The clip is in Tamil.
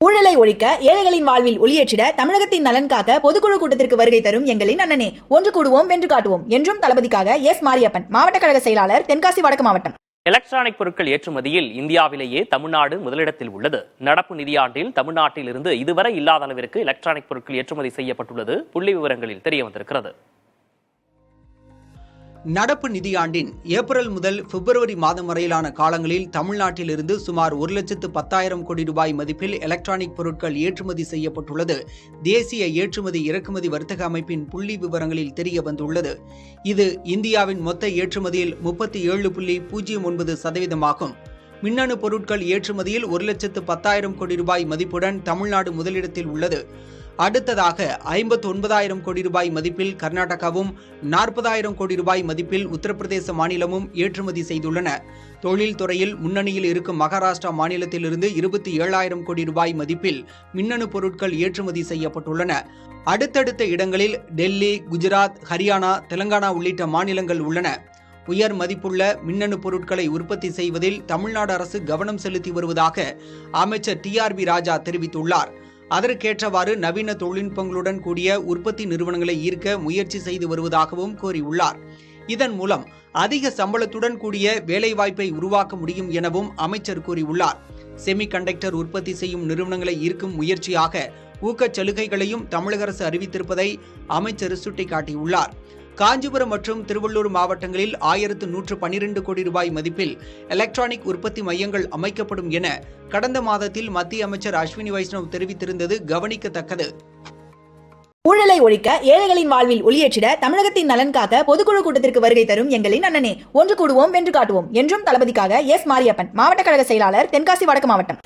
ஊழலை ஒழிக்க ஏழைகளின் வாழ்வில் ஒளியேற்றிட தமிழகத்தின் நலன் காக்க பொதுக்குழு கூட்டத்திற்கு வருகை தரும் எங்களின் அண்ணனே. ஒன்று கூடுவோம் வென்று காட்டுவோம் என்றும் தளபதிக்காக எஸ் மாரியப்பன், மாவட்ட கழக செயலாளர், தென்காசி வடக்கு மாவட்டம். எலக்ட்ரானிக் பொருட்கள் ஏற்றுமதியில் இந்தியாவிலேயே தமிழ்நாடு முதலிடத்தில் உள்ளது. நடப்பு நிதியாண்டில் தமிழ்நாட்டில் இருந்து இதுவரை இல்லாத அளவிற்கு எலக்ட்ரானிக் பொருட்கள் ஏற்றுமதி செய்யப்பட்டுள்ளது புள்ளி விவரங்களில் தெரிய வந்திருக்கிறது. நடப்பு நிதியாண்டின் ஏப்ரல் முதல் பிப்ரவரி மாதம் வரையிலான காலங்களில் தமிழ்நாட்டிலிருந்து சுமார் 1,10,000 கோடி ரூபாய் மதிப்பில் எலக்ட்ரானிக் பொருட்கள் ஏற்றுமதி செய்யப்பட்டுள்ளது தேசிய ஏற்றுமதி இறக்குமதி வர்த்தக அமைப்பின் புள்ளி விவரங்களில் தெரிய வந்துள்ளது. இது இந்தியாவின் மொத்த ஏற்றுமதியில் 37.09% ஆகும். மின்னணு பொருட்கள் ஏற்றுமதியில் 1,10,000 கோடி ரூபாய் மதிப்புடன் தமிழ்நாடு முதலிடத்தில் உள்ளது. அடுத்ததாக 59,000 கோடி ரூபாய் மதிப்பில் கர்நாடகாவும் 40,000 கோடி ரூபாய் மதிப்பில் உத்தரப்பிரதேச மாநிலமும் ஏற்றுமதி செய்துள்ளன. தொழில் துறையில் முன்னணியில் இருக்கும் மகாராஷ்டிரா மாநிலத்திலிருந்து 27,000 கோடி ரூபாய் மதிப்பில் மின்னணு பொருட்கள் ஏற்றுமதி செய்யப்பட்டுள்ளன. அடுத்தடுத்த இடங்களில் டெல்லி, குஜராத், ஹரியானா, தெலங்கானா உள்ளிட்ட மாநிலங்கள் உள்ளன. உயர் மதிப்புள்ள மின்னணு பொருட்களை உற்பத்தி செய்வதில் தமிழ்நாடு அரசு கவனம் செலுத்தி வருவதாக அமைச்சர் TRB ராஜா தெரிவித்துள்ளார். அதற்கேற்றவாறு நவீன தொழில்நுட்பங்களுடன் கூடிய உற்பத்தி நிறுவனங்களை ஈர்க்க முயற்சி செய்து வருவதாகவும் கூறியுள்ளார். இதன் மூலம் அதிக சம்பளத்துடன் கூடிய வேலைவாய்ப்பை உருவாக்க முடியும் எனவும் அமைச்சர் கூறியுள்ளார். செமி கண்டக்டர் உற்பத்தி செய்யும் நிறுவனங்களை ஈர்க்கும் முயற்சியாக ஊக்கச் சலுகைகளையும் தமிழக அரசு அறிவித்திருப்பதை அமைச்சர் சுட்டிக்காட்டியுள்ளார். காஞ்சிபுரம் மற்றும் திருவள்ளூர் மாவட்டங்களில் 1,112 கோடி ரூபாய் மதிப்பில் எலக்ட்ரானிக் உற்பத்தி மையங்கள் அமைக்கப்படும் என கடந்த மாதத்தில் மத்திய அமைச்சர் அஸ்வினி வைஷ்ணவ் தெரிவித்திருந்தது கவனிக்கத்தக்கது. ஊழலை ஒழிக்க ஏழைகளின் வாழ்வில் ஒளியேற்றிட தமிழகத்தின் நலன் காக்க பொதுக்குழு கூட்டத்திற்கு வருகை தரும் எங்களின் அண்ணனே. ஒன்று கூடுவோம் வென்று காட்டுவோம் என்றும் தளபதிக்காக எஸ் மாரியப்பன், மாவட்ட கழக செயலாளர், தென்காசி வடக்கு மாவட்டம்.